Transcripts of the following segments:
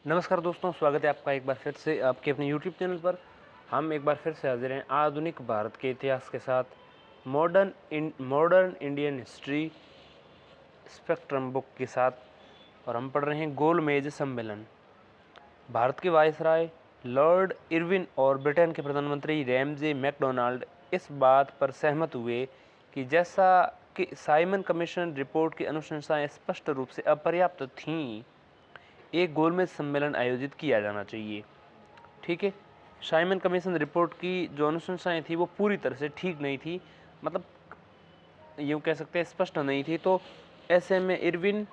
नमस्कार दोस्तों, स्वागत है आपका एक बार फिर से आपके अपने YouTube चैनल पर। हम एक बार फिर से हाजिर हैं आधुनिक भारत के इतिहास के साथ modern Indian history spectrum book के साथ। और हम पढ़ रहे हैं गोलमेज सम्मेलन। भारत के वायसराय लॉर्ड इरविन और ब्रिटेन के प्रधानमंत्री रैमजे मैकडोनाल्ड इस बात पर सहमत हुए कि जैसा कि साइमन कमीशन रिपोर्ट की अनुशंसाएं स्पष्ट रूप से अपर्याप्त थीं, एक गोलमेज सम्मेलन आयोजित किया जाना चाहिए। ठीक है, साइमन कमीशन रिपोर्ट की जो अनुशंसाएं थी वो पूरी तरह से ठीक नहीं थी, मतलब यूँ कह सकते हैं स्पष्ट नहीं थी। तो ऐसे में इरविन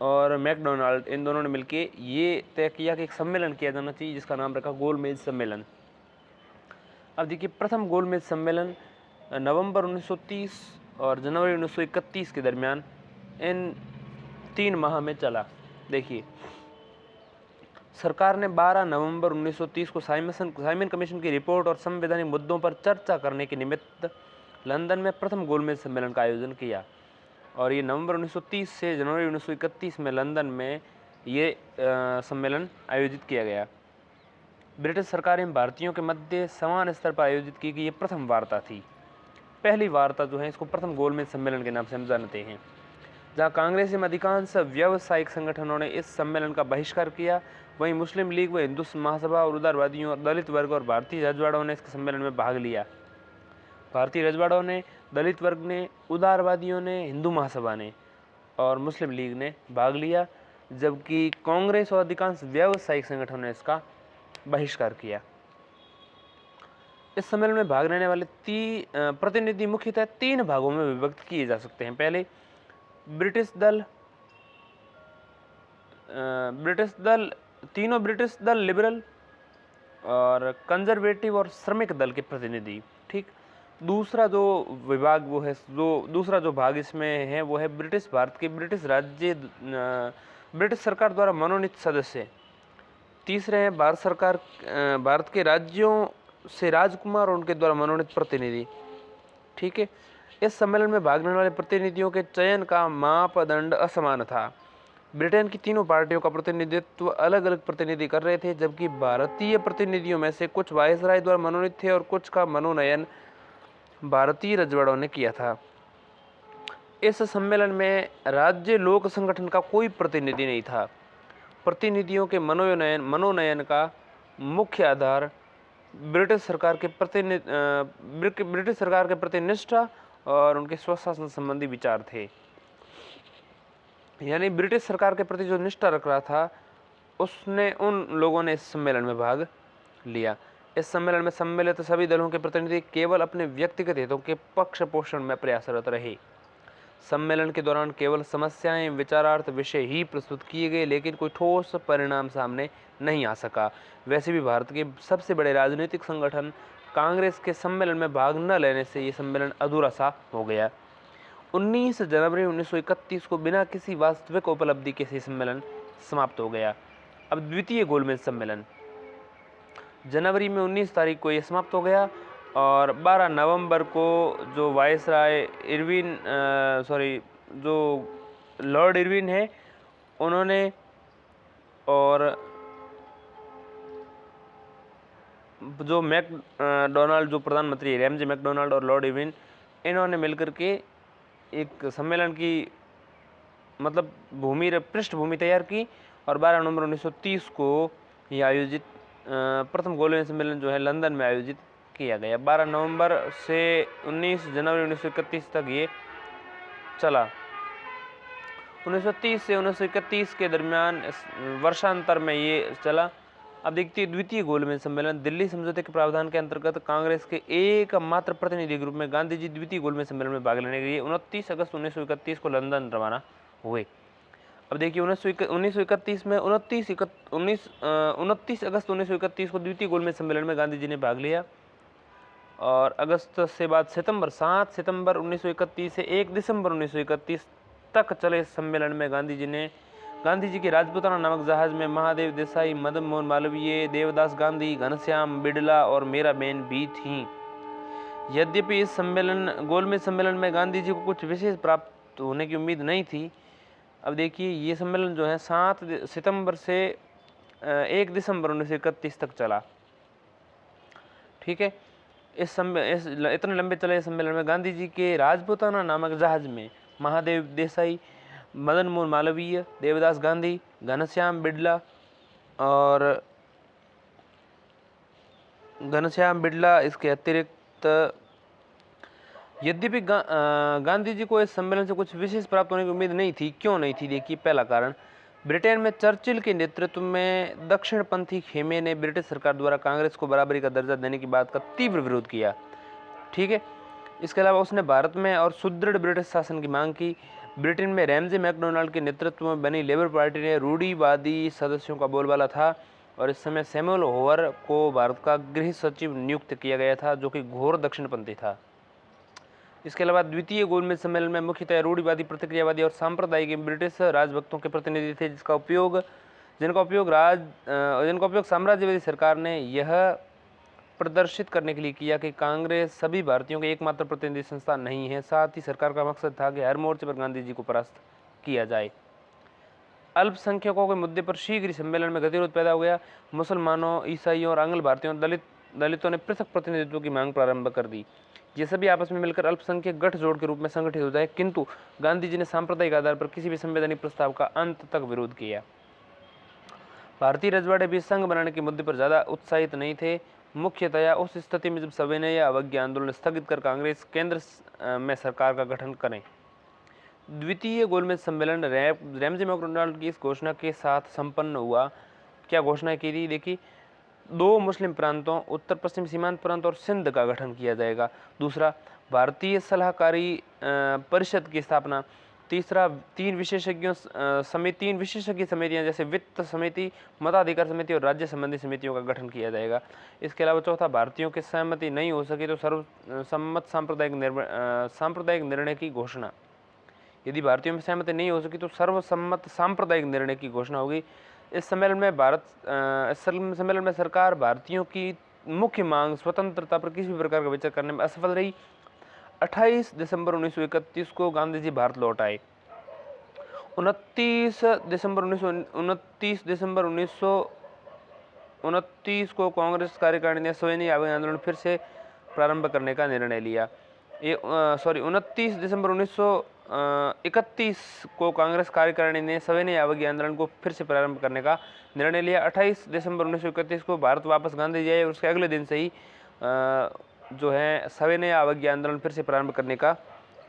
और मैकडोनाल्ड इन दोनों ने मिलके ये तय किया कि एक सम्मेलन किया जाना चाहिए जिसका नाम रखा गोलमेज सम्मेलन। अब देखिए, प्रथम गोलमेज सम्मेलन नवंबर 1930 और जनवरी 1931 के दरमियान इन 3 माह में चला। देखिए, सरकार ने 12 नवंबर 1930 को साइमन कमीशन की रिपोर्ट और संवैधानिक मुद्दों पर चर्चा करने के निमित्त लंदन में प्रथम गोलमेज सम्मेलन का आयोजन किया। और ये नवंबर 1930 से जनवरी 1931 में लंदन में ये सम्मेलन आयोजित किया गया। ब्रिटिश सरकार एवं भारतीयों के मध्य समान स्तर पर आयोजित की गई ये प्रथम वार्ता थी। पहली वार्ता जो है इसको प्रथम गोलमेज सम्मेलन के नाम से हम जानते हैं। जहाँ कांग्रेस एवं अधिकांश व्यावसायिक संगठनों ने इस सम्मेलन का बहिष्कार किया, वहीं मुस्लिम लीग व हिंदू महासभा और उदारवादियों और दलित वर्ग और भारतीय रजवाड़ों ने इस सम्मेलन में भाग लिया। भारतीय रजवाड़ों ने, दलित वर्ग ने, उदारवादियों ने, हिंदू महासभा ने और मुस्लिम लीग ने भाग लिया, जबकि कांग्रेस और अधिकांश व्यावसायिक संगठनों ने इसका बहिष्कार किया। इस सम्मेलन में भाग लेने वाले प्रतिनिधि मुख्यतः 3 भागों में विभक्त किए जा सकते हैं। पहले ब्रिटिश दल, तीनों ब्रिटिश दल, लिबरल और कंजर्वेटिव और श्रमिक दल के प्रतिनिधि। ठीक, दूसरा जो विभाग वो है, दूसरा जो भाग इसमें है वो है भारत के ब्रिटिश सरकार द्वारा मनोनीत सदस्य। तीसरे हैं भारत के राज्यों से राजकुमार और उनके द्वारा मनोनीत प्रतिनिधि। ठीक है, इस सम्मेलन में भाग लेने वाले प्रतिनिधियों के चयन का मापदंड असमान था। ब्रिटेन की तीनों पार्टियों का प्रतिनिधित्व अलग अलग प्रतिनिधि कर रहे थे, जबकि भारतीय प्रतिनिधियों में से कुछ वायसराय द्वारा मनोनीत थे और कुछ का मनोनयन भारतीय रजवाड़ों ने किया था। इस सम्मेलन में राज्य लोक संगठन का कोई प्रतिनिधि नहीं था। प्रतिनिधियों के मनोनयन का मुख्य आधार ब्रिटिश सरकार के प्रति निष्ठा और उनके स्वशासन संबंधी विचार थे। यानी ब्रिटिश सरकार के प्रति जो निष्ठा रख रहा था उन लोगों ने इस सम्मेलन में भाग लिया। इस सम्मेलन में सम्मिलित सभी दलों के प्रतिनिधि केवल अपने व्यक्तिगत हितों के पक्ष पोषण में प्रयासरत रहे। सम्मेलन के दौरान केवल समस्याएं, विचारार्थ विषय ही प्रस्तुत किए गए, लेकिन कोई ठोस परिणाम सामने नहीं आ सका। वैसे भी भारत के सबसे बड़े राजनीतिक संगठन कांग्रेस के सम्मेलन में भाग न लेने से ये सम्मेलन अधूरा सा हो गया। 19 जनवरी 1931 को बिना किसी वास्तविक उपलब्धि के ये सम्मेलन समाप्त हो गया। अब द्वितीय गोलमेज सम्मेलन जनवरी में 19 तारीख को ये समाप्त हो गया और 12 नवंबर को जो जो लॉर्ड इरविन है उन्होंने और जो मैकडोनाल्ड जो प्रधानमंत्री रैमजे मैकडोनाल्ड और लॉर्ड इरविन, इन्होंने मिलकर के एक सम्मेलन की मतलब पृष्ठभूमि तैयार की और 12 नवंबर 1930 को ये आयोजित प्रथम गोलमेज सम्मेलन जो है लंदन में आयोजित किया गया। 12 नवंबर से 19 जनवरी 1931 तक ये चला। 1930 से 1931 के दरमियान वर्षांतर में ये चला। अब देखते हैं द्वितीय गोलमेज सम्मेलन। दिल्ली समझौते के प्रावधान के अंतर्गत कांग्रेस के एकमात्र प्रतिनिधि ग्रुप में गांधी जी द्वितीय गोलमेज सम्मेलन में भाग लेने के लिए 29 अगस्त 1931 को लंदन रवाना हुए। अब देखिए 1931 में 29 अगस्त 1931 को द्वितीय गोलमेज सम्मेलन में गांधी जी ने भाग लिया और अगस्त से बाद 7 सितंबर 1931 से 1 दिसंबर 1931 तक चले इस सम्मेलन में गांधी जी के राजपूताना नामक जहाज में महादेव देसाई, मदन मोहन मालवीय, देवदास गांधी, घनश्याम बिड़ला और मीराबेन भी थीं। यद्यपि इस गोलमेज सम्मेलन में गांधी जी को कुछ विशेष प्राप्त होने की उम्मीद नहीं थी। अब देखिए ये सम्मेलन जो है 7 सितंबर से 1 दिसंबर 1931 तक चला। ठीक है, इस इतने लंबे चले सम्मेलन में गांधी जी के राजपूताना नामक जहाज में महादेव देसाई, मदन मोहन मालवीय, देवदास गांधी, घनश्याम बिड़ला इसके अतिरिक्त, यद्यपि गांधी जी को इस सम्मेलन से कुछ विशेष प्राप्त होने की उम्मीद नहीं थी। क्यों नहीं थी? देखिए, पहला कारण, ब्रिटेन में चर्चिल के नेतृत्व में दक्षिणपंथी खेमे ने ब्रिटिश सरकार द्वारा कांग्रेस को बराबरी का दर्जा देने की बात का तीव्र विरोध किया। ठीक है, इसके अलावा उसने भारत में और सुदृढ़ ब्रिटिश शासन की मांग की। ब्रिटेन में रैमजे मैकडोनाल्ड के नेतृत्व में बनी लेबर पार्टी ने रूढ़िवादी सदस्यों का बोलबाला था और इस समय सैमुअल होवर को भारत का गृह सचिव नियुक्त किया गया था, जो कि घोर दक्षिणपंथी था। इसके अलावा द्वितीय गोलमेज सम्मेलन में मुख्यतः रूढ़िवादी, प्रतिक्रियावादी और सांप्रदायिक ब्रिटिश राजभक्तों के प्रतिनिधि थे, जिनका उपयोग साम्राज्यवादी सरकार ने यह प्रदर्शित करने के लिए किया कि कांग्रेस सभी भारतीयों के एकमात्र प्रतिनिधि संस्था नहीं है। साथ ही सरकार का मकसद था कि हर मोर्चे पर गांधी जी को परास्त किया जाए। अल्पसंख्यकों के मुद्दे पर शीघ्र ही सम्मेलन में गतिरोध पैदा हो गया। मुसलमानों, ईसाइयों और आंग्ल भारतीयों, दलितों ने पृथक प्रतिनिधित्व की मांग प्रारंभ कर दी। ये सभी आपस में मिलकर अल्पसंख्यक गठजोड़ के रूप में संगठित हो जाए, किंतु गांधी जी ने सांप्रदायिक आधार पर किसी भी संवैधानिक प्रस्ताव का अंत तक विरोध किया। भारतीय रजवाड़े भी संघ बनाने के मुद्दे पर ज्यादा उत्साहित नहीं थे, मुख्यतया उस स्थिति में जब सविनय या अवज्ञा आंदोलन स्थगित कर कांग्रेस केंद्र में सरकार का गठन करें। द्वितीय गोलमेज सम्मेलन रैमजे मैकडोनाल्ड की इस घोषणा के साथ संपन्न हुआ। क्या घोषणा की थी? देखिए, 2 मुस्लिम प्रांतों, उत्तर पश्चिम सीमांत प्रांत और सिंध का गठन किया जाएगा। दूसरा, भारतीय सलाहकारी परिषद की स्थापना। तीसरा, 3 विशेषज्ञ समितियां जैसे वित्त समिति, मताधिकार समिति और राज्य संबंधी समितियों का गठन किया जाएगा। इसके अलावा चौथा, भारतीयों की सहमति नहीं हो सके तो सर्वसम्मत सांप्रदायिक निर्णय की घोषणा। यदि भारतीयों में सहमति नहीं हो सकी तो सर्वसम्मत सांप्रदायिक निर्णय की घोषणा होगी। इस सम्मेलन में सरकार भारतीयों की मुख्य मांग स्वतंत्रता पर किसी भी प्रकार का विचार करने में असफल रही। 28 दिसंबर 1931 को गांधी जी भारत लौट आए। 29 दिसंबर 1929 को कांग्रेस कार्यकारिणी ने सविनय आंदोलन फिर से प्रारंभ करने का निर्णय लिया। 29 दिसंबर 1931 को कांग्रेस कार्यकारिणी ने सविनय अवज्ञा आंदोलन को फिर से प्रारंभ करने का निर्णय लिया। 28 दिसंबर 1931 को भारत वापस गांधी जी आए और उसके अगले दिन से ही जो है सविनय अवज्ञा आंदोलन फिर से प्रारंभ करने का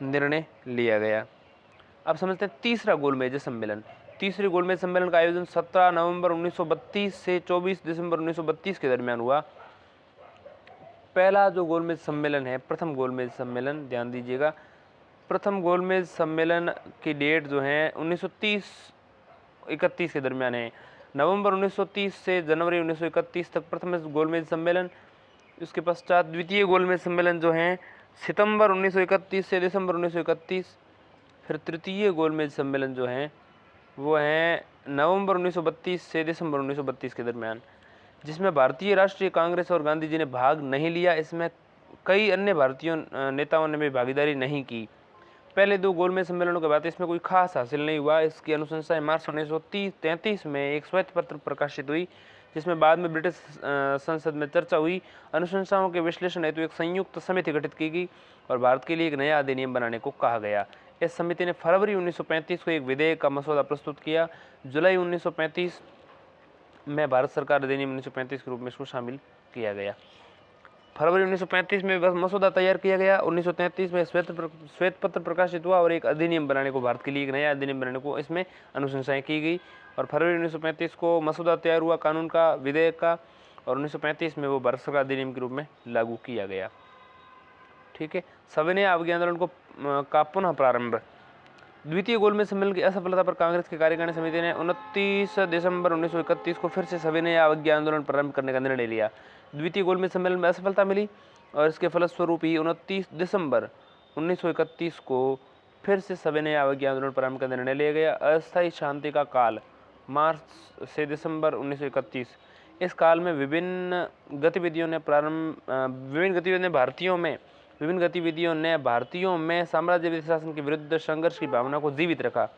निर्णय लिया गया। अब समझते हैं तीसरा गोलमेज सम्मेलन। तीसरे गोलमेज सम्मेलन का आयोजन 17 नवंबर 1932 से 24 दिसंबर 1932 के दरमियान हुआ। पहला जो गोलमेज सम्मेलन है, प्रथम गोलमेज सम्मेलन, ध्यान दीजिएगा, प्रथम गोलमेज सम्मेलन की डेट जो है 1930-31 के दरमियान है। नवंबर 1930 से जनवरी 1931 तक प्रथम गोलमेज सम्मेलन। उसके पश्चात द्वितीय गोलमेज सम्मेलन जो है सितंबर 1931 से दिसंबर 1931। फिर तृतीय गोलमेज सम्मेलन जो है वो है नवंबर 1932 से दिसंबर 1932 के दरमियान, जिसमें भारतीय राष्ट्रीय कांग्रेस और गांधी जी ने भाग नहीं लिया। इसमें कई अन्य भारतीय नेताओं ने भी भागीदारी नहीं की। पहले 2 गोलमेज सम्मेलनों के बाद इसमें कोई खास हासिल नहीं हुआ। इसकी अनुशंसाएं मार्च 1933 में एक श्वेत पत्र प्रकाशित हुई, जिसमें बाद में ब्रिटिश संसद में चर्चा हुई। अनुशंसाओं के विश्लेषण हेतु एक संयुक्त समिति गठित की गई और भारत के लिए एक नया अधिनियम बनाने को कहा गया। इस समिति ने फरवरी 1935 को एक विधेयक का मसौदा प्रस्तुत किया। जुलाई 1935 में भारत सरकार अधिनियम 1935 के रूप में इसको शामिल किया गया। फरवरी 1935 में बस मसौदा तैयार किया गया। 1933 में श्वेत पत्र प्रकाशित हुआ और एक अधिनियम बनाने को, भारत के लिए एक नया अधिनियम बनाने को इसमें अनुशंसाएं की गई और फरवरी 1935 को मसौदा तैयार हुआ कानून का, विधेयक का, और 1935 में वो भारत सरकार अधिनियम के रूप में लागू किया गया। ठीक है, सविनय अवज्ञा आंदोलन का पुनः प्रारंभ। द्वितीय गोलमेज सम्मेलन की असफलता पर कांग्रेस की कार्यकारिणी समिति ने 29 दिसंबर 1931 को फिर से सविनय अवज्ञा आंदोलन प्रारंभ करने का निर्णय लिया। द्वितीय गोलमेज सम्मेलन में असफलता मिली और इसके फलस्वरूप ही 29 दिसंबर 1931 को फिर से सविनय अवज्ञा आंदोलन प्रारंभ का निर्णय लिया गया। अस्थायी शांति का काल मार्च से दिसंबर 1931। इस काल में विभिन्न गतिविधियों ने भारतीयों में साम्राज्यवादी शासन के विरुद्ध संघर्ष की भावना को जीवित रखा।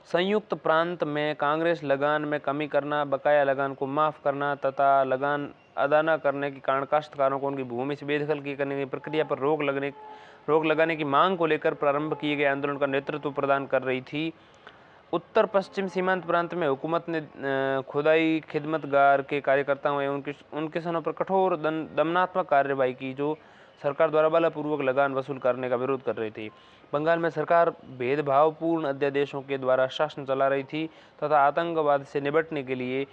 संयुक्त प्रांत में कांग्रेस लगान में कमी करना, बकाया लगान को माफ करना तथा लगान अदा न करने के कारण काश्तकारों को उनकी भूमि से बेदखल की करने की प्रक्रिया पर रोक लगाने की मांग को लेकर प्रारंभ किए गए आंदोलन का नेतृत्व प्रदान कर रही थी। उत्तर पश्चिम सीमांत प्रांत में हुकूमत ने खुदाई खिदमतगार के कार्यकर्ताओं एवं उन किसानों पर कठोर दमनात्मक कार्रवाई की जो सरकार द्वारा बलपूर्वक लगान वसूल करने का विरोध कर रही थी। बंगाल में सरकार भेदभावपूर्ण अध्यादेशों के द्वारा शासन चला रही थी तथा आतंकवाद से निपटने के लिए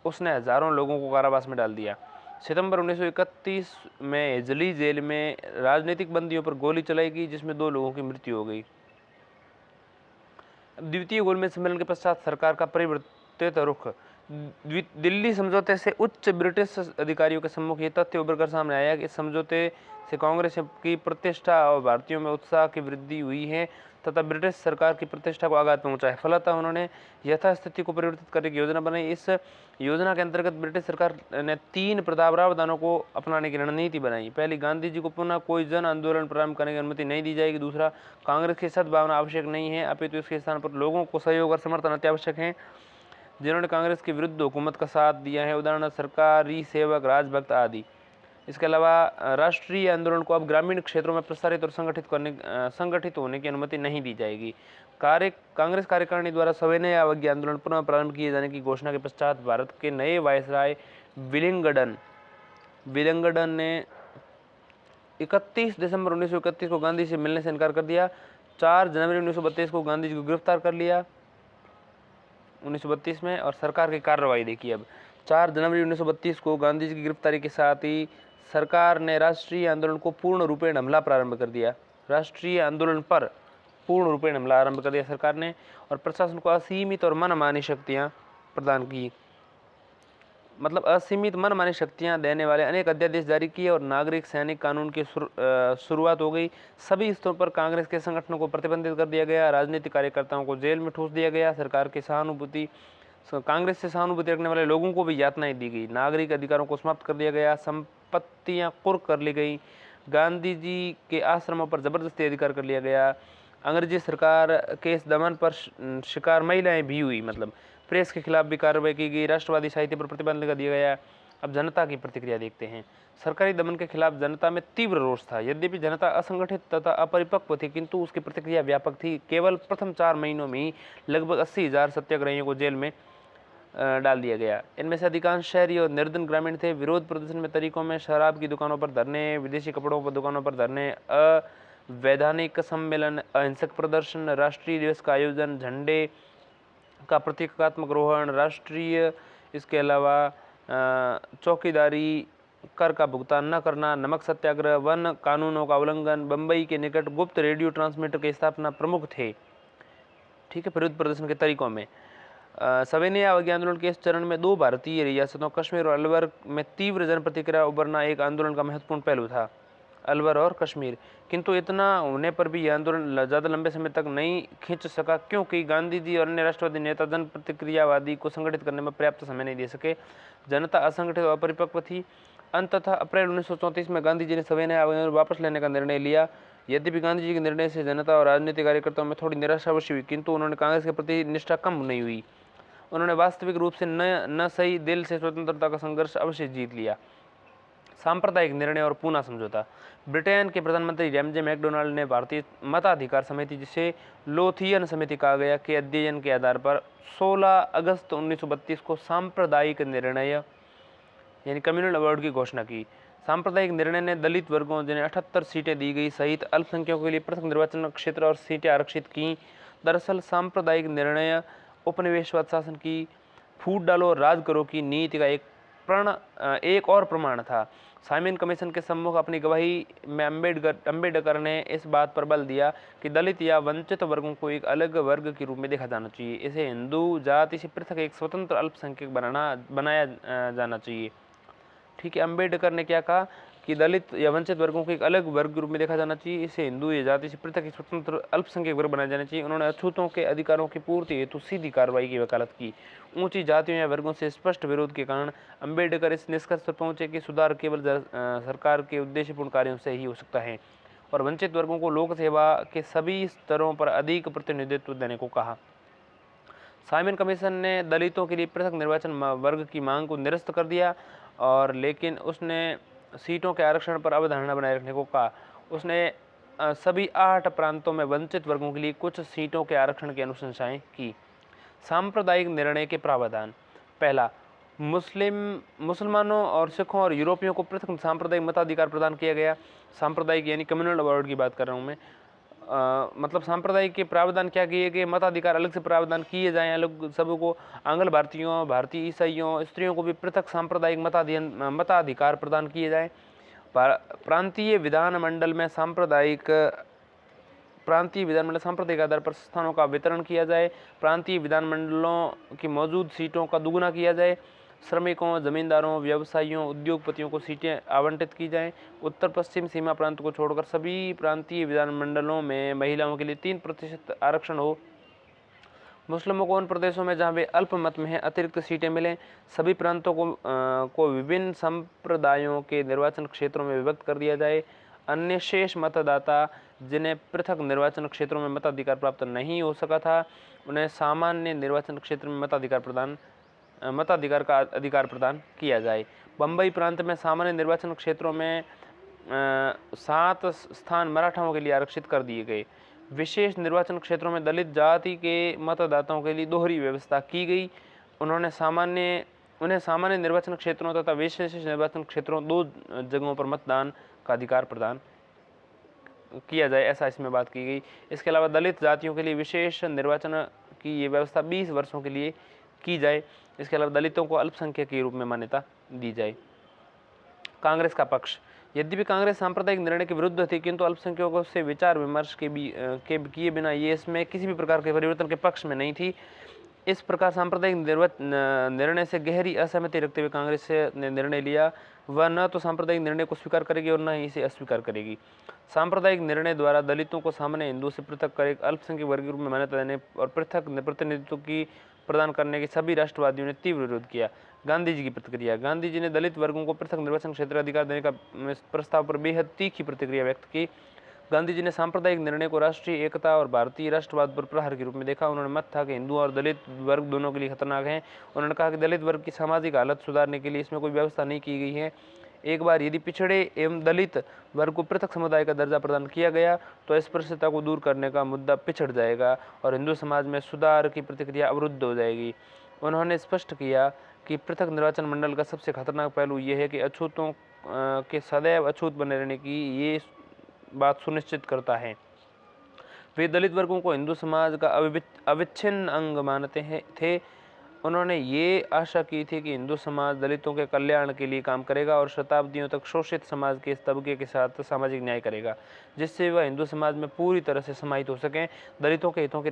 उसने हजारों लोगों को कारावास में डाल दिया। सितंबर 1931 में हिजली जेल में राजनीतिक बंदियों पर गोली चलाई गई जिसमें 2 लोगों की मृत्यु हो गई। द्वितीय गोलमेज सम्मेलन के पश्चात सरकार का परिवर्तित रुख। दिल्ली समझौते से उच्च ब्रिटिश अधिकारियों के सम्मुख ये तथ्य उभर कर सामने आया कि इस समझौते से कांग्रेस की प्रतिष्ठा और भारतीयों में उत्साह की वृद्धि हुई है तथा ब्रिटिश सरकार की प्रतिष्ठा को आघात पहुंचा है। फलतः उन्होंने यथास्थिति को परिवर्तित करने की योजना बनाई। इस योजना के अंतर्गत ब्रिटिश सरकार ने 3 प्रावधानों को अपनाने की रणनीति बनाई। पहली, गांधी जी को पुनः कोई जन आंदोलन प्रारंभ करने की अनुमति नहीं दी जाएगी। दूसरा, कांग्रेस की सद्भावना आवश्यक नहीं है अपितु इसके स्थान पर लोगों को सहयोग और समर्थन अत्यावश्यक है जिन्होंने कांग्रेस के विरुद्ध हुकूमत का साथ दिया है, उदाहरण सरकारी सेवक, राजभक्त आदि। इसके अलावा राष्ट्रीय आंदोलन को अब ग्रामीण क्षेत्रों में प्रसारित और संगठित होने की अनुमति नहीं दी जाएगी। कांग्रेस कार्यकारिणी द्वारा सविनय अवज्ञा आंदोलन पुनः प्रारंभ किए जाने की घोषणा के पश्चात भारत के नए वायसराय विलिंगडन ने 31 दिसंबर 1931 को गांधी से मिलने से इनकार कर दिया। 4 जनवरी 1932 को गांधी जी को गिरफ्तार कर लिया 1932 में। और सरकार की कार्रवाई देखिए अब 4 जनवरी 1932 को गांधी जी की गिरफ्तारी के साथ ही सरकार ने राष्ट्रीय आंदोलन को पूर्ण रूपेण हमला प्रारंभ कर दिया। राष्ट्रीय आंदोलन पर पूर्ण रूपेण हमला आरंभ कर दिया सरकार ने और प्रशासन को असीमित और मनमानी शक्तियां प्रदान की। मतलब असीमित मनमानी शक्तियां देने वाले अनेक अध्यादेश जारी किए और नागरिक सैनिक कानून की शुरुआत हो गई। सभी स्तरों पर कांग्रेस के संगठनों को प्रतिबंधित कर दिया गया। राजनीतिक कार्यकर्ताओं को जेल में ठूस दिया गया। कांग्रेस से सहानुभूति रखने वाले लोगों को भी यातनाएं दी गई। नागरिक अधिकारों को समाप्त कर दिया गया। संपत्तियां कुर्क कर ली गई। गांधी जी के आश्रमों पर जबरदस्ती अधिकार कर लिया गया। अंग्रेजी सरकार के इस दमन पर शिकार महिलाएं भी हुई। मतलब प्रेस के खिलाफ भी कार्रवाई की गई। राष्ट्रवादी साहित्य पर प्रतिबंध लगा दिया गया। अब जनता की प्रतिक्रिया देखते हैं। सरकारी दमन के खिलाफ जनता में तीव्र रोष था। यद्यपि जनता असंगठित तथा अपरिपक्व थी किंतु उसकी प्रतिक्रिया व्यापक थी। केवल प्रथम 4 महीनों में ही लगभग 80,000 सत्याग्रहियों को जेल में डाल दिया गया। इनमें से अधिकांश शहरी और निर्धन ग्रामीण थे। विरोध प्रदर्शन में तरीकों में शराब की दुकानों पर धरने, विदेशी कपड़ों पर दुकानों पर धरने, अवैधानिक सम्मेलन, अहिंसक प्रदर्शन, राष्ट्रीय दिवस का आयोजन, झंडे का प्रतीकात्मक रोहण, राष्ट्रीय इसके अलावा चौकीदारी, कर का भुगतान न करना, नमक सत्याग्रह, वन कानूनों का उल्लंघन, बम्बई के निकट गुप्त रेडियो ट्रांसमीटर की स्थापना प्रमुख थे। ठीक है, विरोध प्रदर्शन के तरीकों में सविनय अवज्ञा आंदोलन के इस चरण में 2 भारतीय रियासतों कश्मीर और अलवर में तीव्र जन प्रतिक्रिया उभरना एक आंदोलन का महत्वपूर्ण पहलू था। अलवर और कश्मीर। किंतु इतना होने पर भी यह आंदोलन ज़्यादा लंबे समय तक नहीं खींच सका क्योंकि गांधी जी और अन्य राष्ट्रवादी नेता जन प्रतिक्रियावादी को संगठित करने में पर्याप्त समय नहीं दे सके। जनता असंगठित और अपरिपक्व थी। अंततः अप्रैल 1934 में गांधी जी ने सविनय आंदोलन वापस लेने का निर्णय लिया। यद्यपि गांधी जी के निर्णय से जनता और राजनीतिक कार्यकर्ताओं में थोड़ी निराशा अवश्य हुई किंतु उन्होंने कांग्रेस के प्रति निष्ठा कम नहीं हुई। उन्होंने वास्तविक रूप से न सही दिल से स्वतंत्रता का संघर्ष अवश्य जीत लिया। सांप्रदायिक निर्णय और पूना समझौता। ब्रिटेन के प्रधानमंत्री रैमजे मैकडोनाल्ड ने भारतीय मताधिकार समिति, जिसे लोथियन समिति कहा गया, के अध्ययन के आधार पर 16 अगस्त 1932 को सांप्रदायिक निर्णय यानी कम्युनल अवार्ड की घोषणा की। सांप्रदायिक निर्णय ने दलित वर्गों जिन्हें 78 सीटें दी गई सहित अल्पसंख्यकों के लिए पृथक निर्वाचन क्षेत्र और सीटें आरक्षित की। दरअसल सांप्रदायिक निर्णय उपनिवेशवाद शासन की फूट डालो राज करो की नीति का एक और प्रमाण था। साइमन कमीशन के सम्मुख अपनी गवाही में अम्बेडकर ने इस बात पर बल दिया कि दलित या वंचित वर्गों को एक अलग वर्ग के रूप में देखा जाना चाहिए। इसे हिंदू जाति से पृथक एक स्वतंत्र अल्पसंख्यक बनाया जाना चाहिए। ठीक है, अम्बेडकर ने क्या कहा कि दलित या वंचित वर्गों को एक अलग वर्ग के रूप में देखा जाना चाहिए। इसे हिंदू या जाति से पृथक एक स्वतंत्र अल्पसंख्यक वर्ग बनाया जाना चाहिए। उन्होंने अछूतों के अधिकारों की पूर्ति हेतु सीधी कार्रवाई की वकालत की। ऊंची जातियों या वर्गों से स्पष्ट विरोध के कारण अम्बेडकर इस निष्कर्ष पर पहुंचे कि सुधार केवल सरकार के उद्देश्यपूर्ण कार्यों से ही हो सकता है और वंचित वर्गों को लोक सेवा के सभी स्तरों पर अधिक प्रतिनिधित्व देने को कहा। साइमन कमीशन ने दलितों के लिए पृथक निर्वाचन वर्ग की मांग को निरस्त कर दिया और लेकिन उसने सीटों के आरक्षण पर अवधारणा बनाए रखने को कहा। उसने सभी 8 प्रांतों में वंचित वर्गों के लिए कुछ सीटों के आरक्षण की अनुशंसाएं की। सांप्रदायिक निर्णय के प्रावधान। पहला, मुसलमानों और सिखों और यूरोपियों को पृथक सांप्रदायिक मताधिकार प्रदान किया गया। सांप्रदायिक यानी कम्युनल अवार्ड की बात कर रहा हूँ मैं। मतलब सांप्रदायिक के प्रावधान क्या किए कि मताधिकार अलग से प्रावधान किए जाएं, अलग सबको, आंग्ल भारतीयों, भारतीय ईसाइयों, स्त्रियों को भी पृथक सांप्रदायिक मताधिकार प्रदान किए जाएं। प्रांतीय विधानमंडल में सांप्रदायिक आधार पर स्थानों का वितरण किया जाए। प्रांतीय विधानमंडलों की मौजूद सीटों का दुगुना किया जाए। श्रमिकों, जमींदारों, व्यवसायियों, उद्योगपतियों को सीटें आवंटित की जाएं। उत्तर पश्चिम सीमा प्रांत को छोड़कर सभी प्रांतीय विधानमंडलों में महिलाओं के लिए 3% आरक्षण हो। मुस्लिमों को उन प्रदेशों में जहां वे अल्पमत में हैं अतिरिक्त सीटें मिलें। सभी प्रांतों को विभिन्न संप्रदायों के निर्वाचन क्षेत्रों में विभक्त कर दिया जाए। अन्य शेष मतदाता जिन्हें पृथक निर्वाचन क्षेत्रों में मताधिकार प्राप्त नहीं हो सका था, उन्हें सामान्य निर्वाचन क्षेत्र में मताधिकार का अधिकार प्रदान किया जाए। बम्बई प्रांत में सामान्य निर्वाचन क्षेत्रों में 7 स्थान मराठाओं के लिए आरक्षित कर दिए गए। विशेष निर्वाचन क्षेत्रों में दलित जाति के मतदाताओं के लिए दोहरी व्यवस्था की गई। उन्हें सामान्य निर्वाचन क्षेत्रों तथा विशेष निर्वाचन क्षेत्रों 2 जगहों पर मतदान का अधिकार प्रदान किया जाए, ऐसा इसमें बात की गई। इसके अलावा दलित जातियों के लिए विशेष निर्वाचन की ये व्यवस्था 20 वर्षों के लिए की जाए। इसके अलावा दलितों को अल्पसंख्यक के रूप में मान्यता दी जाए। कांग्रेस का पक्ष। यद्यपि कांग्रेस सांप्रदायिक निर्णय के विरुद्ध थी, किंतु अल्पसंख्यकों से विचार विमर्श के किए बिना ये इसमें किसी भी प्रकार के परिवर्तन के पक्ष में नहीं थी। इस प्रकार सांप्रदायिक निर्णय से गहरी असहमति रखते हुए कांग्रेस ने निर्णय लिया, वह न तो सांप्रदायिक निर्णय को स्वीकार करेगी और न ही इसे अस्वीकार करेगी। सांप्रदायिक निर्णय द्वारा दलितों को सामान्य हिंदुओं से पृथक कर एक अल्पसंख्यक वर्ग के रूप में मान्यता देने और पृथक प्रतिनिधित्व की प्रदान करने के सभी राष्ट्रवादियों ने तीव्र विरोध किया। गांधी जी की प्रतिक्रिया। गांधी जी ने दलित वर्गों को पृथक निर्वाचन क्षेत्र अधिकार देने का प्रस्ताव पर बेहद तीखी प्रतिक्रिया व्यक्त की। गांधी जी ने सांप्रदायिक निर्णय को राष्ट्रीय एकता और भारतीय राष्ट्रवाद पर प्रहार के रूप में देखा। उन्होंने मत था कि हिंदू और दलित वर्ग दोनों के लिए खतरनाक हैं। उन्होंने कहा कि दलित वर्ग की सामाजिक हालत सुधारने के लिए इसमें कोई व्यवस्था नहीं की गई है। एक बार यदि पिछड़े एवं दलित वर्ग को पृथक समुदाय का दर्जा प्रदान किया गया तो अस्पृश्यता को दूर करने का मुद्दा पिछड़ जाएगा और हिंदू समाज में सुधार की प्रक्रिया अवरुद्ध हो जाएगी। उन्होंने स्पष्ट किया कि पृथक निर्वाचन मंडल का सबसे खतरनाक पहलू ये है कि अछूतों के सदैव अछूत बने रहने की ये बात सुनिश्चित करता है। वे दलित वर्गों को हिंदू समाज का अविच्छिन्न अंग मानते थे। उन्होंने ये आशा की थी कि हिंदू समाज दलितों के कल्याण के लिए काम करेगा और शताब्दियों तक शोषित समाज के इस तबके के साथ सामाजिक न्याय करेगा, जिससे वह हिंदू समाज में पूरी तरह से समाहित हो सकें। दलितों के हितों की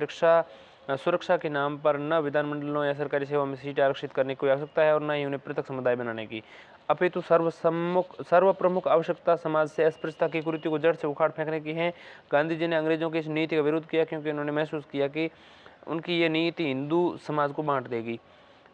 सुरक्षा के नाम पर न विधानमंडलों या सरकारी सेवा में सीटें आरक्षित करने की कोई आवश्यकता है और न ही उन्हें पृथक समुदाय बनाने की, अपितु सर्वप्रमुख आवश्यकता समाज से अस्पृश्यता की कुरीति को जड़ से उखाड़ फेंकने की है। गांधी जी ने अंग्रेजों की इस नीति का विरोध किया क्योंकि उन्होंने महसूस किया कि उनकी ये नीति हिंदू समाज को बांट देगी।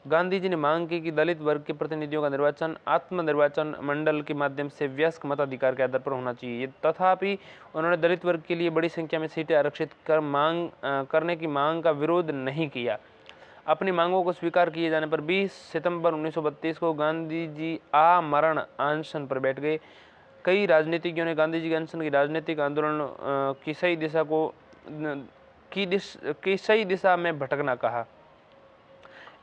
गांधी जी ने मांग की कि दलित वर्ग के प्रतिनिधियों का निर्वाचन आत्मनिर्वाचन मंडल के माध्यम से वयस्क मताधिकार के आधार पर होना चाहिए। तथापि उन्होंने दलित वर्ग के लिए बड़ी संख्या में सीटें आरक्षित करने की मांग का विरोध नहीं किया। अपनी मांगों को स्वीकार किए जाने पर 20 सितंबर 1932 को गांधी जी आमरण अनशन पर बैठ गए। कई राजनीतिज्ञों ने गांधी जी के अनशन की राजनीतिक आंदोलन की सही दिशा में भटकना कहा।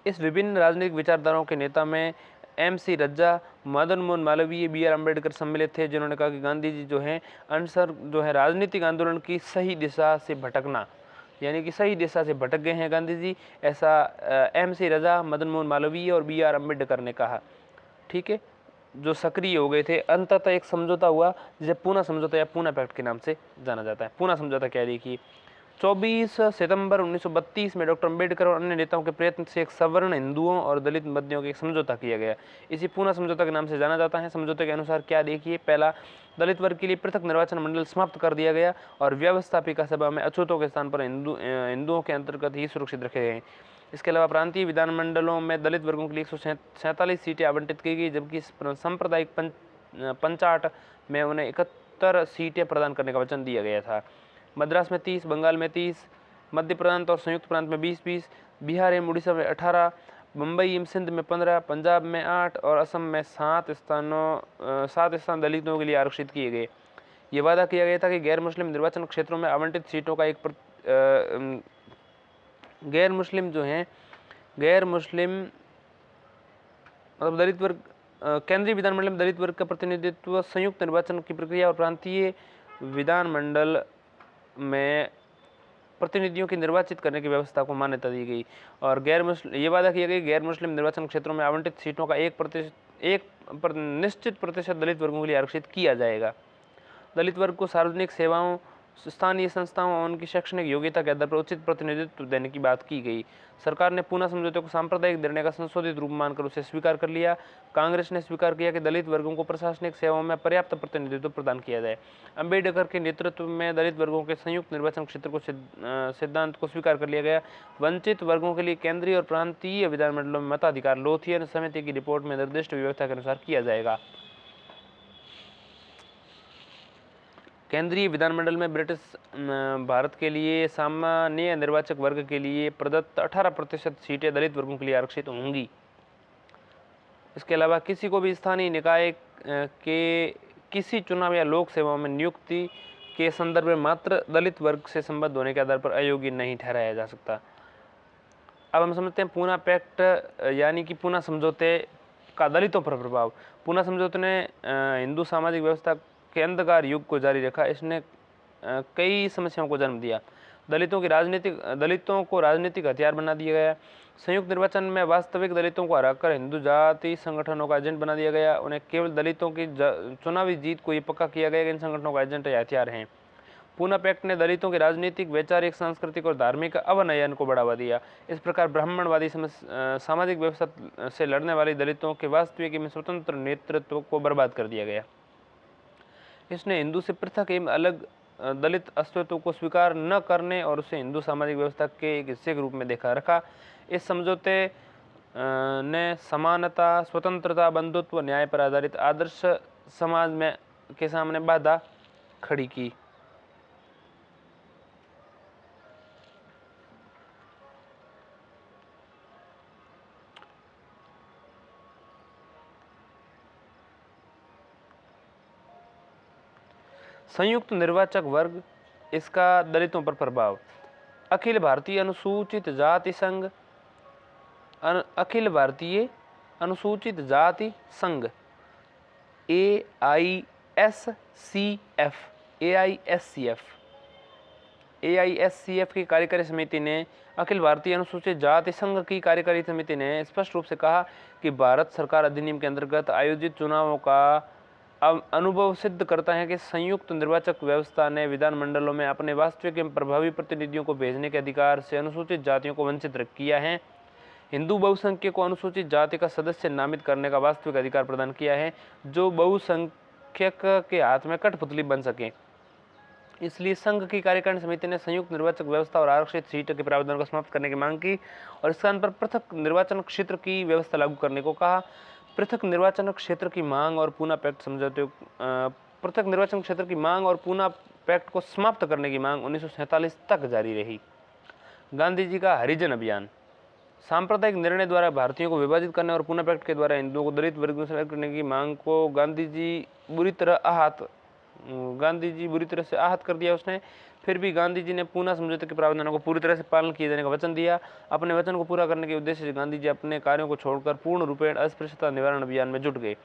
इस विभिन्न राजनीतिक विचारधाराओं के नेता में MC रज्जा, मदन मोहन मालवीय, BR अम्बेडकर सम्मिलित थे, जिन्होंने कहा कि गांधी जी जो है राजनीतिक आंदोलन की सही दिशा से भटकना, यानी कि सही दिशा से भटक गए हैं गांधी जी, ऐसा MC रज्जा, मदन मोहन मालवीय और BR अम्बेडकर ने कहा। ठीक है, जो सक्रिय हो गए थे। अंततः एक समझौता हुआ जिसे पूना समझौता या पूना पैक्ट के नाम से जाना जाता है। पूना समझौता क्या देखिए, 24 सितंबर 1932 में डॉक्टर अम्बेडकर और अन्य नेताओं के प्रयत्न से एक सवर्ण हिंदुओं और दलित मध्यों के एक समझौता किया गया। इसी पूना समझौता के नाम से जाना जाता है। समझौते के अनुसार क्या देखिए, पहला, दलित वर्ग के लिए पृथक निर्वाचन मंडल समाप्त कर दिया गया और व्यवस्थापिका सभा में अछूतों के स्थान पर हिंदुओं के अंतर्गत ही सुरक्षित रखे गए। इसके अलावा प्रांतीय विधानमंडलों में दलित वर्गों के लिए 147 सीटें आवंटित की गई, जबकि सांप्रदायिक पंचाट में उन्हें 71 सीटें प्रदान करने का वचन दिया गया था। मद्रास में 30, बंगाल में 30, मध्य प्रांत और संयुक्त प्रांत में 20-20, बिहार एवं उड़ीसा में 18, मुंबई एवं सिंध में 15, पंजाब में 8 और असम में 7 स्थान दलितों के लिए आरक्षित किए गए। ये वादा किया गया था कि गैर मुस्लिम निर्वाचन क्षेत्रों में आवंटित सीटों का गैर मुस्लिम मतलब दलित वर्ग केंद्रीय विधानमंडल में दलित वर्ग का प्रतिनिधित्व संयुक्त निर्वाचन की प्रक्रिया और प्रांतीय विधानमंडल में प्रतिनिधियों की निर्वाचित करने की व्यवस्था को मान्यता दी गई। और ये वादा किया गया गैर मुस्लिम निर्वाचन क्षेत्रों में आवंटित सीटों का निश्चित प्रतिशत दलित वर्गों के लिए आरक्षित किया जाएगा। दलित वर्ग को सार्वजनिक सेवाओं, स्थानीय संस्थाओं और उनकी शैक्षणिक योग्यता के आधार पर उचित प्रतिनिधित्व देने की बात की गई। सरकार ने पूना समझौते को सांप्रदायिक निर्णय का संशोधित रूप मानकर उसे स्वीकार कर लिया। कांग्रेस ने स्वीकार किया कि दलित वर्गों को प्रशासनिक सेवाओं में पर्याप्त प्रतिनिधित्व प्रदान किया जाए। अम्बेडकर के नेतृत्व में दलित वर्गों के संयुक्त निर्वाचन क्षेत्र को सिद्धांत को स्वीकार कर लिया गया। वंचित वर्गों के लिए केंद्रीय और प्रांतीय विधानमंडलों में मताधिकार लोथियन समिति की रिपोर्ट में निर्दिष्ट व्यवस्था के अनुसार किया जाएगा। केंद्रीय विधानमंडल में ब्रिटिश भारत के लिए सामान्य निर्वाचक वर्ग के लिए प्रदत्त 18% सीटें दलित वर्गों के लिए आरक्षित होंगी। इसके अलावा किसी को भी स्थानीय निकाय के किसी चुनाव या लोक सेवाओं में नियुक्ति के संदर्भ में मात्र दलित वर्ग से संबद्ध होने के आधार पर अयोग्य नहीं ठहराया जा सकता। अब हम समझते हैं पूना पैक्ट यानी कि पूना समझौते का दलितों पर प्रभाव। पूना समझौते ने हिंदू सामाजिक व्यवस्था के अंधकार युग को जारी रखा। इसने कई समस्याओं को जन्म दिया। दलितों को राजनीतिक हथियार बना दिया गया। संयुक्त निर्वाचन में वास्तविक दलितों को हराकर हिंदू जाति संगठनों का एजेंट बना दिया गया। उन्हें केवल दलितों की चुनावी जीत को ये पक्का किया गया कि इन संगठनों का एजेंट या हथियार हैं। पूना पैक्ट ने दलितों के राजनीतिक, वैचारिक, सांस्कृतिक और धार्मिक अवनयन को बढ़ावा दिया। इस प्रकार ब्राह्मणवादी सामाजिक व्यवस्था से लड़ने वाले दलितों के वास्तविक में स्वतंत्र नेतृत्व को बर्बाद कर दिया गया। इसने हिंदू से पृथक एवं अलग दलित अस्तित्व को स्वीकार न करने और उसे हिंदू सामाजिक व्यवस्था के एक हिस्से के रूप में रखा। इस समझौते ने समानता, स्वतंत्रता, बंधुत्व, न्याय पर आधारित आदर्श समाज में के सामने बाधा खड़ी की। संयुक्त निर्वाचक वर्ग, इसका दलितों पर प्रभाव। अखिल भारतीय अनुसूचित जाति संघ AISCF की कार्यकारी समिति ने अखिल भारतीय अनुसूचित जाति संघ की कार्यकारी समिति ने स्पष्ट रूप से कहा कि भारत सरकार अधिनियम के अंतर्गत आयोजित चुनावों का अनुभव सिद्ध करता है कि संयुक्त निर्वाचक व्यवस्था ने विधानमंडलों में अपने वास्तविक एवं प्रभावी प्रतिनिधियों को भेजने के अधिकार से अनुसूचित जातियों को वंचित किया है। हिंदू बहुसंख्यक को अनुसूचित जाति का सदस्य नामित करने का वास्तविक अधिकार प्रदान किया है, जो बहुसंख्यक के हाथ में कठपुतली बन सके। इसलिए संघ की कार्यकारिणी समिति ने संयुक्त निर्वाचक व्यवस्था और आरक्षित सीट के प्रावधानों को समाप्त करने की मांग की और इस स्थान पर पृथक निर्वाचन क्षेत्र की व्यवस्था लागू करने को कहा। पृथक निर्वाचन क्षेत्र की मांग और पूना पैक्ट को समाप्त करने की मांग 1947 तक जारी रही। गांधी जी का हरिजन अभियान। सांप्रदायिक निर्णय द्वारा भारतीयों को विभाजित करने और पूना पैक्ट के द्वारा हिंदुओं को दलित वर्ग में से अलग करने की मांग को गांधी जी बुरी तरह से आहत कर दिया उसने। फिर भी गांधी जी ने पूना समझौते के प्रावधानों को पूरी तरह से पालन किए जाने का वचन दिया। अपने वचन को पूरा करने के उद्देश्य से गांधी जी अपने कार्यों को छोड़कर पूर्ण रूपेण अस्पृश्यता निवारण अभियान में जुट गए।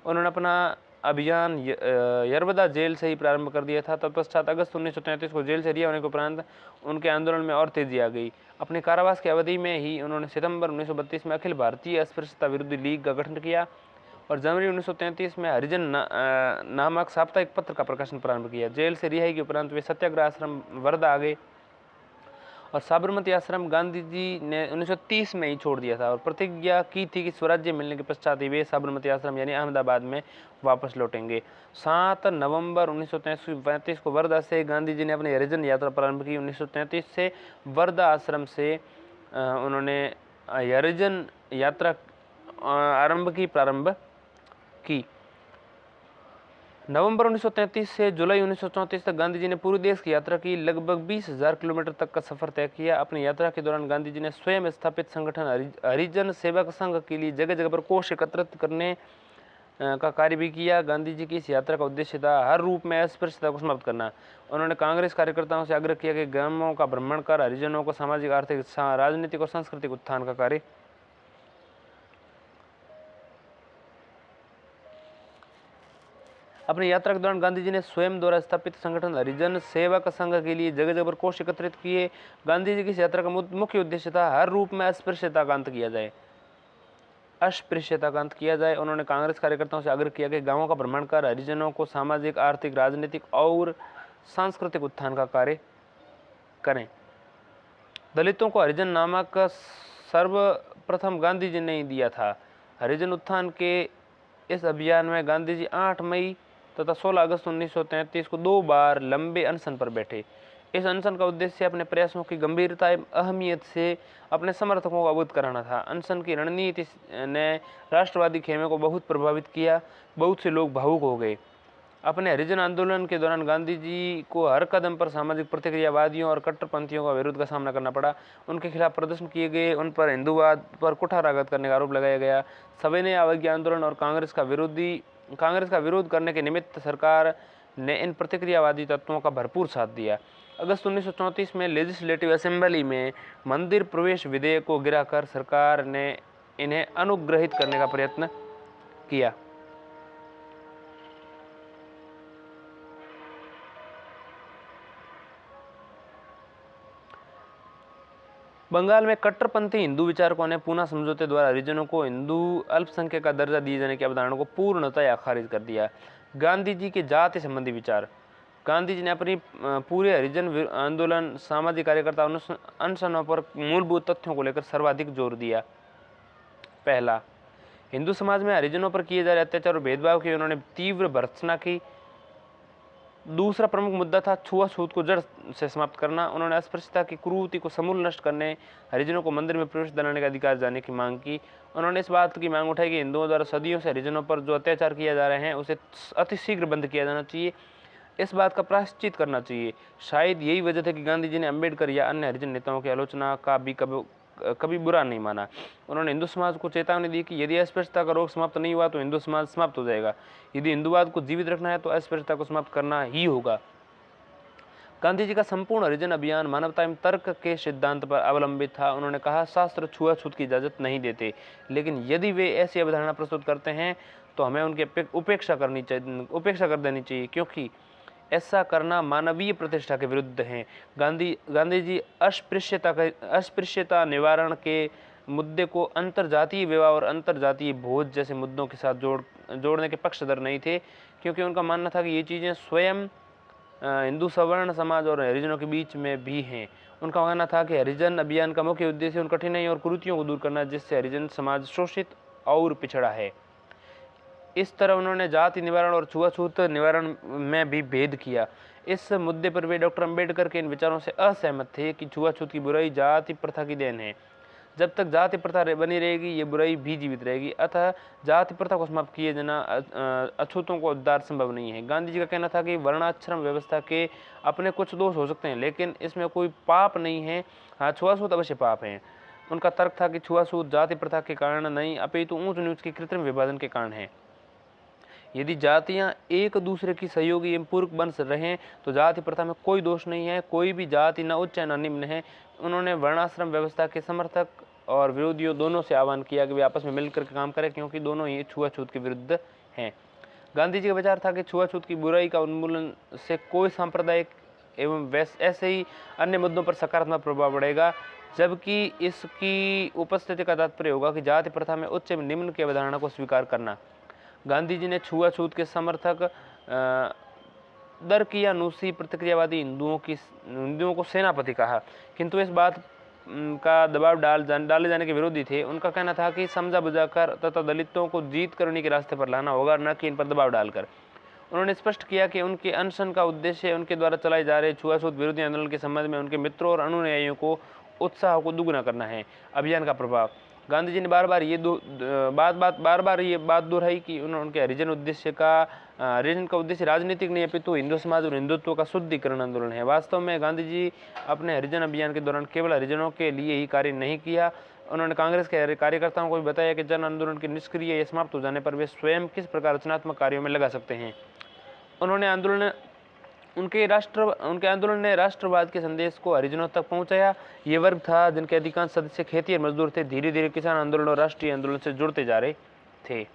उन्होंने अपना अभियान यरवदा जेल से ही प्रारंभ कर दिया था। तत्पश्चात अगस्त 1933 को जेल से रिहा होने के उपरांत उनके आंदोलन में और तेजी आ गई। अपने कारावास की अवधि में ही उन्होंने सितंबर 1932 में अखिल भारतीय अस्पृश्यता विरोधी लीग का गठन किया और जनवरी 1933 में हरिजन नामक साप्ताहिक पत्र का प्रकाशन प्रारंभ किया। जेल से रिहाई के उपरांत वे सत्याग्रह आश्रम वर्धा आ गए और साबरमती आश्रम गांधी जी ने 1930 में ही छोड़ दिया था और प्रतिज्ञा की थी कि स्वराज्य मिलने के पश्चात ही वे साबरमती आश्रम यानी अहमदाबाद में वापस लौटेंगे। 7 नवंबर 1933 को वर्धा से गांधी जी ने अपनी हरिजन यात्रा प्रारंभ की। 1933 से वर्धा आश्रम से उन्होंने हरिजन यात्रा प्रारंभ की। नवंबर 1933 से जुलाई 1934 तक गांधी जी ने पूरे देश की यात्रा की। लगभग 20,000 किलोमीटर तक का सफर तय किया। अपनी यात्रा के दौरान गांधी जी ने स्वयं स्थापित संगठन हरिजन सेवक संघ के लिए जगह जगह पर कोष एकत्रित करने का कार्य भी किया। गांधी जी की इस यात्रा का उद्देश्य था हर रूप में अस्पृश्यता को समाप्त करना। उन्होंने कांग्रेस कार्यकर्ताओं से आग्रह किया कि गांवों का भ्रमण कर हरिजनों को सामाजिक, आर्थिक, राजनीतिक और सांस्कृतिक उत्थान का कार्य अपनी यात्रा के दौरान गांधी जी ने स्वयं द्वारा स्थापित संगठन हरिजन सेवक संघ के लिए जगह जगह पर कोष एकत्रित किए। गांधी जी की इस यात्रा का मुख्य उद्देश्य था हर रूप में अस्पृश्यता का अंत किया जाए। उन्होंने कांग्रेस कार्यकर्ताओं से आग्रह किया कि गांवों का भ्रमण कर हरिजनों को सामाजिक, आर्थिक, राजनीतिक और सांस्कृतिक उत्थान का कार्य करें। दलितों को हरिजन नामक सर्वप्रथम गांधी जी ने ही दिया था। हरिजन उत्थान के इस अभियान में गांधी जी 8 मई तथा 16 अगस्त 1933 को 2 बार लंबे अनशन पर बैठे। इस अनशन का उद्देश्य अपने प्रयासों की गंभीरता एवं अहमियत से अपने समर्थकों को अवगत कराना था। अनशन की रणनीति ने राष्ट्रवादी खेमे को बहुत प्रभावित किया। बहुत से लोग भावुक हो गए। अपने हरिजन आंदोलन के दौरान गांधी जी को हर कदम पर सामाजिक प्रतिक्रियावादियों और कट्टरपंथियों का विरोध का सामना करना पड़ा। उनके खिलाफ प्रदर्शन किए गए। उन पर हिंदूवाद पर कुठाराघात करने का आरोप लगाया गया। सविनय अवज्ञा आंदोलन और कांग्रेस का विरोध करने के निमित्त सरकार ने इन प्रतिक्रियावादी तत्वों का भरपूर साथ दिया। अगस्त 1934 में लेजिस्लेटिव असेंबली में मंदिर प्रवेश विधेयक को गिराकर सरकार ने इन्हें अनुग्रहित करने का प्रयत्न किया। बंगाल में कट्टरपंथी हिंदू विचारकों ने पूना समझौते द्वारा हरिजनों को हिंदू अल्पसंख्यक का दर्जा दिए जाने की अवधारणा को पूर्णतः खारिज कर दिया। गांधी जी के जाति संबंधी विचार। गांधी जी ने अपनी पूरे हरिजन आंदोलन, सामाजिक कार्यकर्ता अनशनों पर मूलभूत तथ्यों को लेकर सर्वाधिक जोर दिया। पहला, हिंदू समाज में हरिजनों पर किए जा रहे अत्याचार और भेदभाव की उन्होंने तीव्र भर्त्सना की। दूसरा प्रमुख मुद्दा था छुआछूत को जड़ से समाप्त करना। उन्होंने अस्पृश्यता की कुरीति को समूल नष्ट करने, हरिजनों को मंदिर में प्रवेश दिलाने का अधिकार देने की मांग की। उन्होंने इस बात की मांग उठाई कि हिंदुओं द्वारा सदियों से हरिजनों पर जो अत्याचार किया जा रहे हैं उसे अतिशीघ्र बंद किया जाना चाहिए। इस बात का प्रायश्चित करना चाहिए। शायद यही वजह थी कि गांधी जी ने अम्बेडकर या अन्य हरिजन नेताओं की आलोचना का भी कभी बुरा नहीं माना। उन्होंने हिंदू समाज को चेतावनी दी कि यदि अस्पृश्यता का रोग समाप्त नहीं हुआ तो हिंदू समाज समाप्त हो जाएगा। यदि हिंदूवाद को जीवित रखना है तो अस्पृश्यता को समाप्त करना ही होगा। गांधी जी का संपूर्ण हरिजन अभियान मानवता एवं तर्क के सिद्धांत पर अवलंबित था। उन्होंने कहा, शास्त्र छुआछूत की इजाजत नहीं देते, लेकिन यदि वे ऐसी अवधारणा प्रस्तुत करते हैं तो हमें उनकी उपेक्षा कर देनी चाहिए, क्योंकि ऐसा करना मानवीय प्रतिष्ठा के विरुद्ध है। गांधी जी अस्पृश्यता निवारण के मुद्दे को अंतरजातीय विवाह और अंतरजातीय भोज जैसे मुद्दों के साथ जोड़ने के पक्षधर नहीं थे, क्योंकि उनका मानना था कि ये चीज़ें स्वयं हिंदू सवर्ण समाज और हरिजनों के बीच में भी हैं। उनका कहना था कि हरिजन अभियान का मुख्य उद्देश्य उन कठिनाई और कुरीतियों को दूर करना जिससे हरिजन समाज शोषित और पिछड़ा है। इस तरह उन्होंने जाति निवारण और छुआछूत निवारण में भी भेद किया। इस मुद्दे पर वे डॉक्टर अंबेडकर के इन विचारों से असहमत थे कि छुआछूत की बुराई जाति प्रथा की देन है। जब तक जाति प्रथा बनी रहेगी ये बुराई भी जीवित रहेगी। अतः जाति प्रथा को समाप्त किए जाना अछूतों को उद्धार संभव नहीं है। गांधी जी का कहना था कि वर्णाश्रम व्यवस्था के अपने कुछ दोष हो सकते हैं, लेकिन इसमें कोई पाप नहीं है। हाँ, छुआछूत अवश्य पाप है। उनका तर्क था कि छुआछूत जाति प्रथा के कारण नहीं, अपितु ऊंच नीच के कृत्रिम विभाजन के कारण है। यदि जातियां एक दूसरे की सहयोगी एवं पूरक बन रहे तो जाति प्रथा में कोई दोष नहीं है। कोई भी जाति न उच्च न निम्न है। उन्होंने वर्णाश्रम व्यवस्था के समर्थक और विरोधियों दोनों से आह्वान किया कि वे आपस में मिलकर काम करें, क्योंकि दोनों ही छुआछूत के विरुद्ध हैं। गांधी जी का विचार था कि छुआछूत की बुराई का उन्मूलन से कोई सांप्रदायिक एवं ऐसे ही अन्य मुद्दों पर सकारात्मक प्रभाव पड़ेगा, जबकि इसकी उपस्थिति का तात्पर्य होगा कि जाति प्रथा में उच्च एवं निम्न की अवधारणा को स्वीकार करना। गांधी जी ने छुआछूत के समर्थक दरकियानूसी प्रतिक्रियावादी हिंदुओं को सेनापति कहा, किंतु इस बात का दबाव डाले जाने के विरोधी थे। उनका कहना था कि समझा बुझाकर तथा दलितों को जीत कर उन्हीं के रास्ते पर लाना होगा, न कि इन पर दबाव डालकर। उन्होंने स्पष्ट किया कि उनके अनशन का उद्देश्य उनके द्वारा चलाए जा रहे छुआछूत विरोधी आंदोलन के संबंध में उनके मित्रों और अनुयायियों को उत्साह को दुगुना करना है। अभियान का प्रभाव। गांधी जी ने बार बार ये बात दोहराई कि उनके हरिजन का उद्देश्य राजनीतिक नहीं अपितु हिंदू समाज और हिंदुत्व का शुद्धिकरण आंदोलन है। वास्तव में गांधी जी अपने हरिजन अभियान के दौरान केवल हरिजनों के लिए ही कार्य नहीं किया, उन्होंने कांग्रेस के कार्यकर्ताओं को भी बताया कि जन आंदोलन के निष्क्रिय या समाप्त हो जाने पर वे स्वयं किस प्रकार रचनात्मक कार्यों में लगा सकते हैं। उनके आंदोलन ने राष्ट्रवाद के संदेश को हरिजनों तक पहुंचाया। ये वर्ग था जिनके अधिकांश सदस्य खेती और मजदूर थे। धीरे धीरे किसान आंदोलन और राष्ट्रीय आंदोलन से जुड़ते जा रहे थे।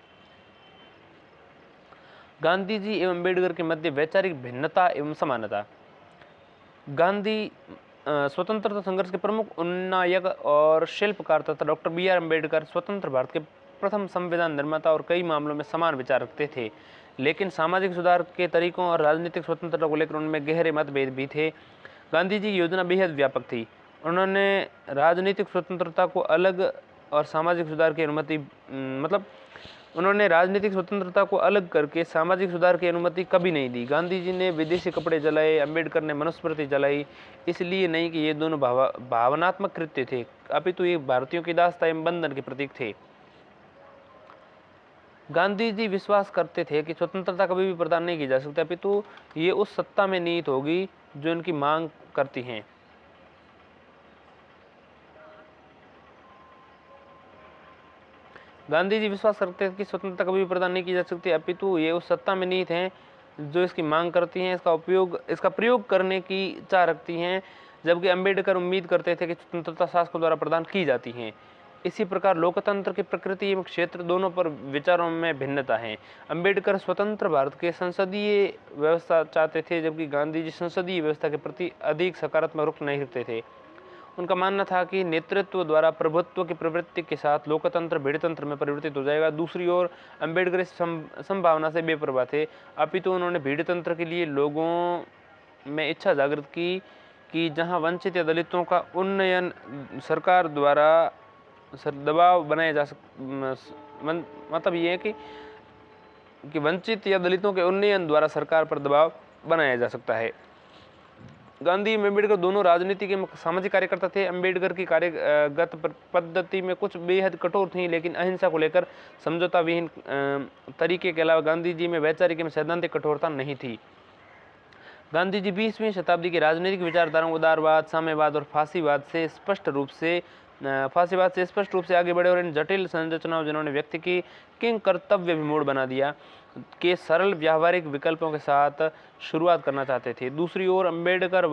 गांधी जी एवं अम्बेडकर के मध्य वैचारिक भिन्नता एवं समानता। गांधी स्वतंत्रता संघर्ष के प्रमुख उन्नायक और शिल्पकार तथा डॉक्टर BR अम्बेडकर स्वतंत्र भारत के प्रथम संविधान निर्माता और कई मामलों में समान विचार रखते थे, लेकिन सामाजिक सुधार के तरीकों और राजनीतिक स्वतंत्रता को लेकर उनमें गहरे मतभेद भी थे। गांधी जी की योजना बेहद व्यापक थी। उन्होंने राजनीतिक स्वतंत्रता को अलग और सामाजिक सुधार की अनुमति उन्होंने राजनीतिक स्वतंत्रता को अलग करके सामाजिक सुधार की अनुमति कभी नहीं दी। गांधी जी ने विदेशी कपड़े जलाए, अम्बेडकर ने मनुस्मृति जलाई। इसलिए नहीं कि ये दोनों भावनात्मक कृत्य थे, अपितु ये भारतीयों की दासता एवं बंधन के प्रतीक थे। गांधी जी विश्वास करते थे कि स्वतंत्रता कभी भी प्रदान नहीं की जा सकती, अपितु ये उस सत्ता में निहित होगी जो इनकी मांग करती हैं। गांधी जी विश्वास करते थे कि स्वतंत्रता कभी भी प्रदान नहीं की जा सकती, अपितु ये उस सत्ता में निहित हैं जो इसकी मांग करती हैं, इसका प्रयोग करने की चाह रखती हैं, जबकि अम्बेडकर उम्मीद करते थे कि स्वतंत्रता शासकों द्वारा प्रदान की जाती हैं। इसी प्रकार लोकतंत्र की प्रकृति एवं क्षेत्र दोनों पर विचारों में भिन्नता है। अम्बेडकर स्वतंत्र भारत के संसदीय व्यवस्था चाहते थे, जबकि गांधी जी संसदीय व्यवस्था के प्रति अधिक सकारात्मक रुख नहीं रखते थे। उनका मानना था कि नेतृत्व द्वारा प्रभुत्व की प्रवृत्ति के साथ लोकतंत्र भेड़तंत्र में परिवर्तित हो जाएगा। दूसरी ओर अम्बेडकर इस संभावना से बेपरवाह थे, अपितु उन्होंने भेड़तंत्र के लिए लोगों में इच्छा जागृत की कि जहां वंचित या दलितों का उन्नयन सरकार द्वारा दबाव बनाया जा मतलब ये है कि वंचित या दलितों के उन्नयन द्वारा सरकार पर दबाव बनाया जा सकता है। गांधी एवं अम्बेडकर दोनों राजनीतिक एवं सामाजिक कार्यकर्ता थे। अम्बेडकर की कार्यगत पद्धति में कुछ बेहद कठोर थी, लेकिन अहिंसा को लेकर समझौता विहीन तरीके के अलावा गांधी जी में वैचारिक एवं सैद्धांतिक कठोरता नहीं थी। गांधी जी 20वीं शताब्दी की राजनीतिक विचारधाराओं उदारवाद, साम्यवाद और फासीवाद से स्पष्ट रूप से आगे बढ़े और इन जटिल संरचनाओं जिन्होंने व्यक्ति की किंग कर्तव्य विमूढ़ बना दिया के सरल व्यावहारिक विकल्पों के साथ शुरुआत करना चाहते थे। दूसरी ओर अम्बेडकर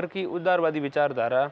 की उदारवादी विचारधारा